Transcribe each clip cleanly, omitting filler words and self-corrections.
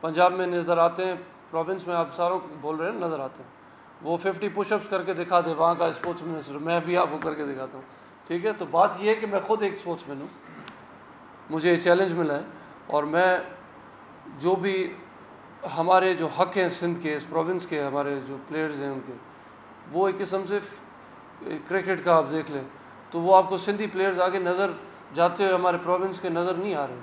पंजाब में नज़र आते हैं, प्रोविंस में आप सारों बोल रहे हैं नज़र आते हैं, वो 50 पुशअप्स करके दिखा दे वहाँ का स्पोर्ट्स मिनिस्टर, मैं भी आपको करके दिखाता हूँ, ठीक है। तो बात ये है कि मैं खुद एक स्पोर्ट्समैन हूँ, मुझे ये चैलेंज मिला है, और मैं जो भी हमारे जो हक हैं सिंध के, इस प्रोविंस के हमारे जो प्लेयर्स हैं उनके, वो एक किस्म से क्रिकेट का आप देख लें तो वो आपको सिंधी प्लेयर्स आगे नज़र जाते हुए हमारे प्रोविंस के नज़र नहीं आ रहे,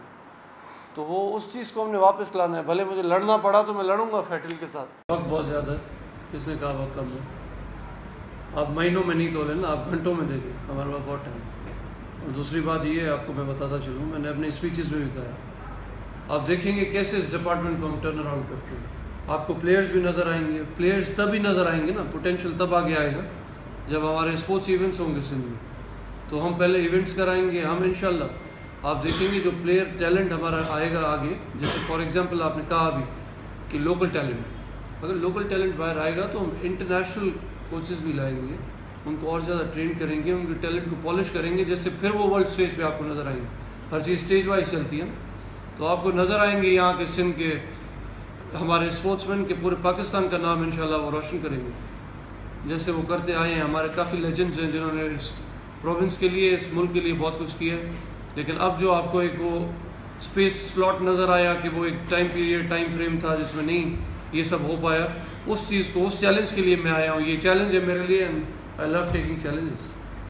तो वो उस चीज़ को हमने वापस लाना है। भले मुझे लड़ना पड़ा तो मैं लड़ूंगा फैटिल के साथ। वक्त बहुत ज़्यादा है, किसने कहा वक्त कम है, आप महीनों में नहीं तोले ना, आप घंटों में देंगे, हमारे पास बहुत टाइम। और दूसरी बात ये है, आपको मैं बताता चलूँ, मैंने अपने स्पीचेस में भी कहा, आप देखेंगे कैसे इस डिपार्टमेंट को हम टर्न अराउंड करते हैं, आपको प्लेयर्स भी नज़र आएंगे, प्लेयर्स तभी नज़र आएंगे ना, पोटेंशियल तब आगे आएगा जब हमारे स्पोर्ट्स इवेंट्स होंगे सिंध में। तो हम पहले इवेंट्स कराएंगे, हम इंशाल्लाह आप देखेंगे जो प्लेयर टैलेंट हमारा आएगा आगे, जैसे फॉर एग्जांपल आपने कहा अभी कि लोकल टैलेंट, अगर लोकल टैलेंट बाहर आएगा तो हम इंटरनेशनल कोचेस भी लाएंगे, उनको और ज़्यादा ट्रेन करेंगे, उनके टैलेंट को पॉलिश करेंगे, जैसे फिर वो वर्ल्ड स्टेज पे आपको नज़र आएंगे। हर चीज़ स्टेज वाइज चलती है, तो आपको नज़र आएंगे यहाँ के सिंध के हमारे स्पोर्ट्समैन के, पूरे पाकिस्तान का नाम इंशाल्लाह वो रोशन करेंगे, जैसे वो करते आए हैं। हमारे काफ़ी लेजेंड्स हैं जिन्होंने इस प्रोविंस के लिए, इस मुल्क के लिए बहुत कुछ किया है, लेकिन अब जो आपको एक वो स्पेस स्लॉट नज़र आया कि वो एक टाइम पीरियड, टाइम फ्रेम था जिसमें नहीं ये सब हो पाया, उस चीज़ को, उस चैलेंज के लिए मैं आया हूँ। ये चैलेंज है मेरे लिए, and I love taking challenges.